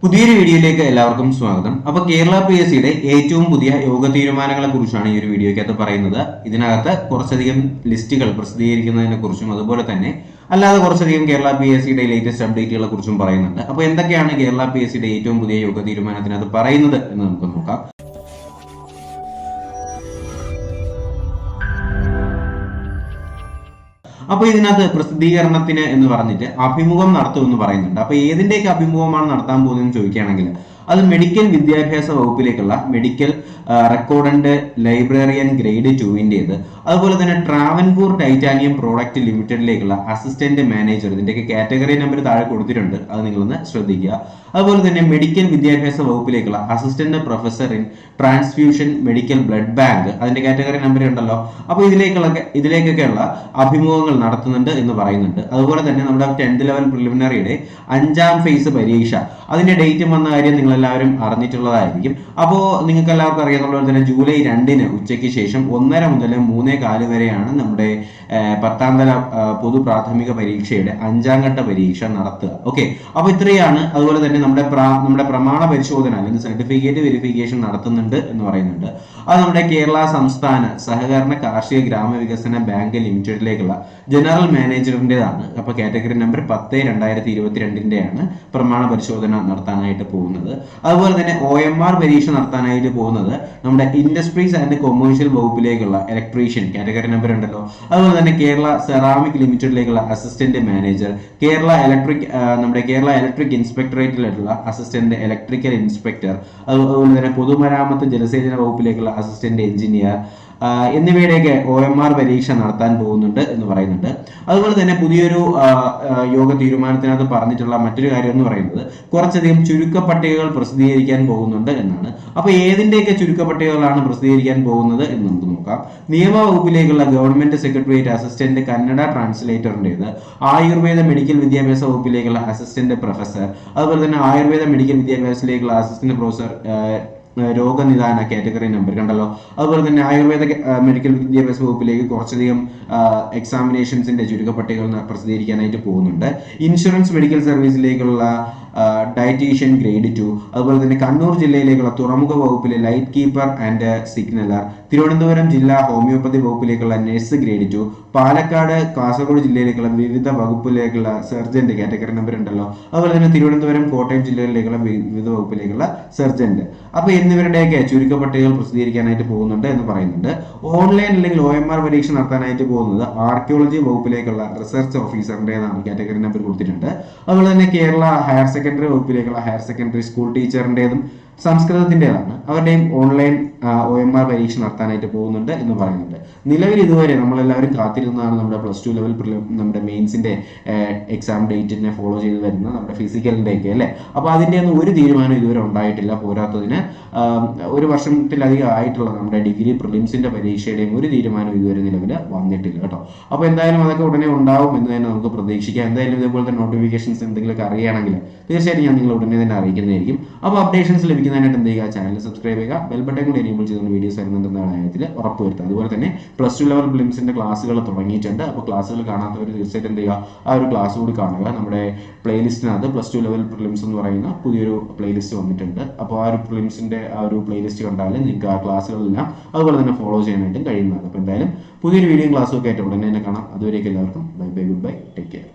പുതിയൊരു വീഡിയോയിലേക്ക് എല്ലാവർക്കും സ്വാഗതം. അപ്പോൾ കേരള PSCയുടെ ഏറ്റവും പുതിയ യോഗ തീരുമാനങ്ങളെ കുറിച്ചാണ് ഈ ഒരു വീഡിയോയ്ക്കകത്ത് പറയുന്നത്. ഇതിനകത്ത് കുറച്ചധികം ലിസ്റ്റുകൾ പ്രസിദ്ധീകരിക്കുന്നതിനെ കുറിച്ചും അതുപോലെ തന്നെ അല്ലാതെ കുറച്ചധികം കേരള PSCയുടെ ലേറ്റസ്റ്റ് അപ്ഡേറ്റുകളെ കുറിച്ചും പറയുന്നുണ്ട്. അപ്പോൾ എന്തൊക്കെയാണ് കേരള PSCയുടെ ഏറ്റവും പുതിയ യോഗ തീരുമാനത്തിനകത്ത് പറയുന്നത് എന്ന് നമുക്ക് നോക്കാം. അപ്പൊ ഇതിനകത്ത് പ്രസിദ്ധീകരണത്തിന് എന്ന് പറഞ്ഞിട്ട് അഭിമുഖം നടത്തുമെന്ന് പറയുന്നുണ്ട്. അപ്പൊ ഏതിന്റെയൊക്കെ അഭിമുഖമാണ് നടത്താൻ പോകുന്നതെന്ന് ചോദിക്കുകയാണെങ്കിൽ അത് മെഡിക്കൽ വിദ്യാഭ്യാസ വകുപ്പിലേക്കുള്ള മെഡിക്കൽ റെക്കോർഡന്റ് ലൈബ്രറിയൻ ഗ്രേഡ് 2-ൻ്റെത്, അതുപോലെ തന്നെ ട്രാവൻകൂർ ടൈറ്റാനിയം പ്രോഡക്റ്റ് ലിമിറ്റഡിലേക്കുള്ള അസിസ്റ്റന്റ് മാനേജർ, ഇതിന്റെയൊക്കെ കാറ്റഗറി നമ്പർ താഴെ കൊടുത്തിട്ടുണ്ട്, അത് നിങ്ങളൊന്ന് ശ്രദ്ധിക്കുക. അതുപോലെ തന്നെ മെഡിക്കൽ വിദ്യാഭ്യാസ വകുപ്പിലേക്കുള്ള assistant professor in transfusion medical blood bank, അതിന്റെ കാറ്റഗറി നമ്പർ ഉണ്ടല്ലോ. അപ്പൊ ഇതിലേക്കൊക്കെയുള്ള അഭിമുഖങ്ങൾ നടത്തുന്നുണ്ട് എന്ന് പറയുന്നുണ്ട്. അതുപോലെ തന്നെ നമ്മുടെ 10th ലെവൽ പ്രിലിമിനറിയുടെ 5ാം ഫേസ് പരീക്ഷ, അതിന്റെ ഡേറ്റ് വന്ന കാര്യം നിങ്ങൾ എല്ലാവരും അറിഞ്ഞിട്ടുള്ളതായിരിക്കും. അപ്പോൾ നിങ്ങൾക്ക് എല്ലാവർക്കും അറിയാവുന്ന തന്നെ ജൂലൈ 2-ന് ഉച്ചയ്ക്ക് ശേഷം 1:30 മുതൽ 3:15 വരെയാണ് നമ്മുടെ 10ാം തല പൊതു പ്രാഥമിക പരീക്ഷയുടെ 5ാം ഘട്ട പരീക്ഷ നടത്തുക. ഓക്കെ, അപ്പൊ ഇത്രയാണ്. അതുപോലെ തന്നെ നമ്മുടെ പ്രമാണ പരിശോധന അല്ലെങ്കിൽ സർട്ടിഫിക്കറ്റ് വെരിഫിക്കേഷൻ നടത്തുന്നുണ്ട് എന്ന് പറയുന്നുണ്ട്. അത് നമ്മുടെ കേരള സംസ്ഥാന സഹകരണ കാർഷിക ഗ്രാമവികസന ബാങ്ക് ലിമിറ്റഡിലേക്കുള്ള ജനറൽ മാനേജറിൻ്റെതാണ്. അപ്പൊ കാറ്റഗറി നമ്പർ 10/2022-ൻ്റെയാണ് പ്രമാണ പരിശോധന നടത്താനായിട്ട് പോകുന്നത്. അതുപോലെ തന്നെ OMR പരീക്ഷ നടത്താനായിട്ട് പോകുന്നത് നമ്മുടെ ഇൻഡസ്ട്രീസ് ആൻഡ് കൊമേഴ്ഷ്യൽ വകുപ്പിലേക്കുള്ള ഇലക്ട്രീഷ്യൻ, കാറ്റഗറി നമ്പർ ഉണ്ടല്ലോ. അതുപോലെ തന്നെ കേരള സെറാമിക് ലിമിറ്റഡിലേക്കുള്ള അസിസ്റ്റന്റ് മാനേജർ, കേരള ഇലക്ട്രിക് ഇൻസ്പെക്ടറേറ്റിലേക്കുള്ള അസിസ്റ്റന്റ് ഇലക്ട്രിക്കൽ ഇൻസ്പെക്ടർ, അതുപോലെ തന്നെ പൊതുമരാമത്ത് ജലസേചന വകുപ്പിലേക്കുള്ള അസിസ്റ്റന്റ് എഞ്ചിനീയർ എന്നിവയുടെയൊക്കെ OMR പരീക്ഷ നടത്താൻ പോകുന്നുണ്ട് എന്ന് പറയുന്നുണ്ട്. അതുപോലെ തന്നെ പുതിയൊരു യോഗ തീരുമാനത്തിനകത്ത് പറഞ്ഞിട്ടുള്ള മറ്റൊരു കാര്യം എന്ന് പറയുന്നത് കുറച്ചധികം ചുരുക്കപ്പട്ടികകൾ പ്രസിദ്ധീകരിക്കാൻ പോകുന്നുണ്ട് എന്നാണ്. അപ്പൊ ഏതിന്റെയൊക്കെ ചുരുക്കപ്പട്ടികകളാണ് പ്രസിദ്ധീകരിക്കാൻ പോകുന്നത് എന്ന് നമുക്ക് നോക്കാം. നിയമവകുപ്പിലേക്കുള്ള ഗവൺമെന്റ് സെക്രട്ടേറിയറ്റ് അസിസ്റ്റന്റ് കന്നഡ ട്രാൻസ്ലേറ്ററിൻ്റെത്, ആയുർവേദ മെഡിക്കൽ വിദ്യാഭ്യാസ വകുപ്പിലേക്കുള്ള അസിസ്റ്റന്റ് പ്രൊഫസർ, അതുപോലെ തന്നെ ആയുർവേദ മെഡിക്കൽ വിദ്യാഭ്യാസത്തിലേക്കുള്ള അസിസ്റ്റന്റ് പ്രൊഫസർ രോഗനിദാന, കാറ്റഗറി നമ്പർ കണ്ടല്ലോ. അതുപോലെ തന്നെ ആയുർവേദ മെഡിക്കൽ വിദ്യാഭ്യാസ വകുപ്പിലേക്ക് കുറച്ചധികം എക്സാമിനേഷൻസിന്റെ ചുരുക്കപ്പട്ടികകൾ പ്രസിദ്ധീകരിക്കാനായിട്ട് പോകുന്നുണ്ട്. ഇൻഷുറൻസ് മെഡിക്കൽ സർവീസിലേക്കുള്ള ഡയറ്റീഷ്യൻ ഗ്രേഡ് 2, അതുപോലെ തന്നെ കണ്ണൂർ ജില്ലയിലേക്കുള്ള തുറമുഖ വകുപ്പിലെ light keeper and signaller, Thiruvananthapuram ജില്ലാ ഹോമിയോപ്പതി വകുപ്പിലേക്കുള്ള നഴ്സ് ഗ്രേഡ് 2, പാലക്കാട് കാസർഗോഡ് ജില്ലയിലേക്കുള്ള വിവിധ വകുപ്പിലേക്കുള്ള സർജന്റ്, കാറ്റഗറി നമ്പർ ഉണ്ടല്ലോ. അതുപോലെ തന്നെ തിരുവനന്തപുരം കോട്ടയം ജില്ലകളിലേക്കുള്ള വിവിധ വകുപ്പിലേക്കുള്ള സർജന്റ്. അപ്പൊ എന്നിവരുടെയൊക്കെ ചുരുക്കപ്പട്ടികകൾ പ്രസിദ്ധീകരിക്കാനായിട്ട് പോകുന്നുണ്ട് എന്ന് പറയുന്നുണ്ട്. ഓൺലൈൻ അല്ലെങ്കിൽ OMR പരീക്ഷ നടത്താനായിട്ട് പോകുന്നത് ആർക്കിയോളജി വകുപ്പിലേക്കുള്ള റിസർച്ച് ഓഫീസറിൻ്റെതാണ്, കാറ്റഗറി നമ്പർ കൊടുത്തിട്ടുണ്ട്. അതുപോലെ തന്നെ കേരള ഹയർ സെക്കൻഡറി വകുപ്പിലേക്കുള്ള ഹയർ സെക്കൻഡറി സ്കൂൾ ടീച്ചറിൻ്റെതും സംസ്കൃതത്തിൻ്റെതാണ്, അവരുടെയും ഓൺലൈൻ OMR പരീക്ഷ നടത്താനായിട്ട് പോകുന്നുണ്ട് എന്ന് പറയുന്നുണ്ട്. നിലവിൽ ഇതുവരെ നമ്മളെല്ലാവരും കാത്തിരുന്നതാണ് നമ്മുടെ +2 ലെവൽ നമ്മുടെ മെയിൻസിന്റെ എക്സാം ഡേറ്റിനെ ഫോളോ ചെയ്ത് വരുന്ന നമ്മുടെ ഫിസിക്കലിന്റെ ഒക്കെ അല്ലേ. അപ്പൊ അതിന്റെ ഒന്നും ഒരു തീരുമാനം ഇതുവരെ ഉണ്ടായിട്ടില്ല. പോരാത്തതിന് 1 വർഷത്തിലധികം ആയിട്ടുള്ള നമ്മുടെ ഡിഗ്രി പ്രിലിംസിന്റെ പരീക്ഷയുടെയും ഒരു തീരുമാനം ഇതുവരെ നിലവിൽ വന്നിട്ടില്ല കേട്ടോ. അപ്പൊ എന്തായാലും അതൊക്കെ ഉടനെ ഉണ്ടാവും എന്ന് തന്നെ നമുക്ക് പ്രതീക്ഷിക്കാം. എന്തായാലും ഇതേപോലത്തെ നോട്ടിഫിക്കേഷൻസ് എന്തെങ്കിലുമൊക്കെ അറിയുകയാണെങ്കിൽ തീർച്ചയായിട്ടും ഞാൻ നിങ്ങൾ ഉടനെ തന്നെ അറിയിക്കുന്നതായിരിക്കും. അപ്പോൾ അപ്ഡേഷൻസ് ലഭിക്കുന്നതിനായിട്ട് എന്ത് ചെയ്യുക, ചാനൽ സബ്സ്ക്രൈബ് ചെയ്യുക, ബെൽ ബട്ടൺ കൂടി എനേബിൾ ചെയ്തുകൊണ്ട് വീഡിയോസ് വരുന്നുണ്ടെന്നാണ് കാര്യത്തിൽ ഉറപ്പുവരുത്തുക. അതുപോലെ തന്നെ +2 ലെവൽ പ്രിലിംസിന്റെ ക്ലാസ്സുകൾ തുടങ്ങിയിട്ടുണ്ട്. അപ്പോൾ ക്ലാസ്സുകൾ കാണാത്തവർ തീർച്ചയായിട്ടും എന്ത് ചെയ്യുക, ആ ഒരു ക്ലാസ് കൂടി കാണുക. നമ്മുടെ പ്ലേലിസ്റ്റിനകത്ത് +2 ലെവൽ പ്രിലിംസ് എന്ന് പറയുന്ന പുതിയൊരു പ്ലേലിസ്റ്റ് വന്നിട്ടുണ്ട്. അപ്പോൾ ആ ഒരു പ്രിലിംസിന്റെ ആ ഒരു പ്ലേലിസ്റ്റ് കണ്ടാൽ നിങ്ങൾക്ക് ആ ക്ലാസ്സുകളെല്ലാം അതുപോലെ തന്നെ ഫോളോ ചെയ്യാനായിട്ടും കഴിയുന്നതാണ്. അപ്പോൾ എന്തായാലും പുതിയൊരു വീഡിയോ ക്ലാസ്സൊക്കെ ആയിട്ട് ഉടനെ തന്നെ കാണാം. അതുവരേക്കും എല്ലാവർക്കും bye bye, good bye, take care.